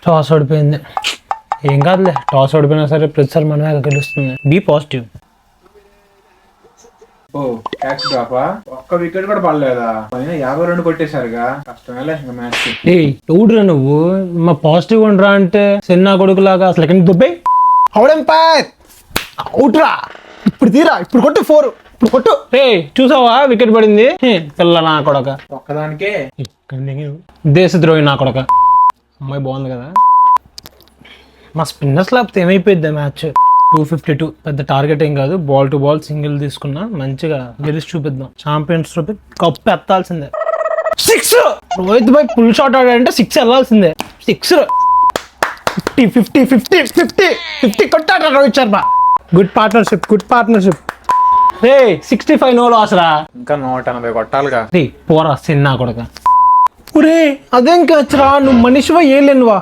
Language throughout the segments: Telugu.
టాస్ ఓడిపోయింది. ఏం కాదులే, టాస్ ఓడిపోయినా సరే ప్రతిసారి మనమే గెలుస్తుంది. Be positive. ఓ క్యాచ్ డ్రాపా, ఒక్క వికెట్ కూడా పడలేదా? 52 కొట్టేశారుగా, కష్టమేలే ఇంకా మ్యాచ్. ఎవడురా నువ్వు? మా పాజిటివ్ ఉండరా అంటే సెన్నా కొడుకు లాగా అసలు ఎక్కడి దుబ్బాయి. అవుడెంపైర్ అవుట్ రా, ఇప్పుడు తీరా, ఇప్పుడు కొట్టు 4, ఇప్పుడు కొట్టు. చూసావా వికెట్ పడింది? పిల్ల నా కొడక, ఒక్కదానికే దేశద్రోహి నా కొడక. అమ్మాయి బాగుంది కదా. మా స్పిన్నర్స్ లేకపోతే ఏమైపోయింది మ్యాచ్. 252 పెద్ద టార్గెట్ ఏం కాదు. బాల్ టు బాల్ సింగిల్ తీసుకున్నా, మంచిగా గెలిచి చూపిద్దాం. ఛాంపియన్స్ ట్రోఫీ కప్పు ఎత్తాల్సిందే. 6 రోహిత్ భాయ్ ఫుల్ షాట్ ఆడాడంటే 6 వెళ్ళాల్సిందే. 6 50 కొట్టాడు Rohit Sharma. Good partnership, good partnership. 65 no loss రా. ఇంకా 180 కొట్టాలిగా. పోరా సిన్నా కొడక. ఒరే అదేం క్యాచ్ రా, నువ్వు మనిషివా ఏలేనువా?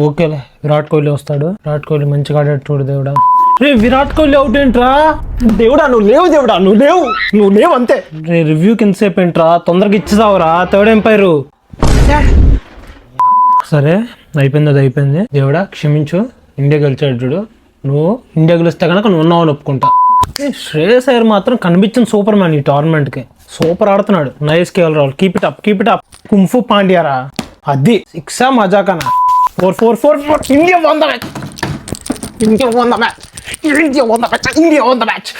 ఓకేలే, విరాట్ కోహ్లీ వస్తాడు. విరాట్ కోహ్లీ మంచిగా ఆడాడు చూడు దేవుడా. విరాట్ కోహ్లీ అవుట్ ఏంట్రా? దేవుడా నువ్వు లేవు, దేవుడా నువ్వు లేవు అంతే. రివ్యూ కిందసేపు ఏంట్రా, తొందరగా ఇచ్చేసావురా. Third umpire. సరే అయిపోయింది, అది అయిపోయింది. దేవుడా క్షమించు, ఇండియా గెలిచాడు చూడు. నువ్వు ఇండియా గెలిస్తే కనుక నువ్వు ఉన్నావని ఒప్పుకుంటా. శ్రేయస్ అయ్యర్ మాత్రం కనిపించింది సూపర్ మ్యాన్ ఈ టోర్నమెంట్ కి. సూపర్ ఆడుతున్నాడు. Nice KL Rahul, keep it up. కుంఫు పాండ్యారా, అది 6 మజాకనా. 4 ఇండియా వన్ ద మ్యాచ్.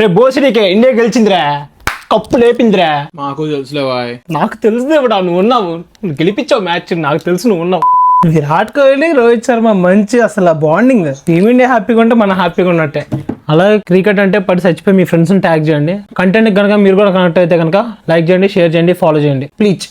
రే బోసిడీకే ఇండియా గెలిచిందిరా, కప్పు లేపిందిరా. మాకు తెలుసులేవా. నాకు తెలుసు దేవుడా, నువ్వు ఉన్నావు, నువ్వు గెలిపించావు మ్యాచ్. నాకు తెలుసు నువ్వు ఉన్నావు. విరాట్ కోహ్లీ రోహిత్ శర్మ మంచి అసలు బాండింగ్. టీమిండియా హ్యాపీగా ఉంటే మనం హ్యాపీగా ఉన్నట్టే. అలాగే క్రికెట్ అంటే పడి చచ్చిపోయి మీ ఫ్రెండ్స్ని ట్యాగ్ చేయండి. కంటెంట్ కనుక మీరు కూడా కనెక్ట్ అయితే కనుక లైక్ చేయండి, షేర్ చేయండి, ఫాలో చేయండి ప్లీజ్.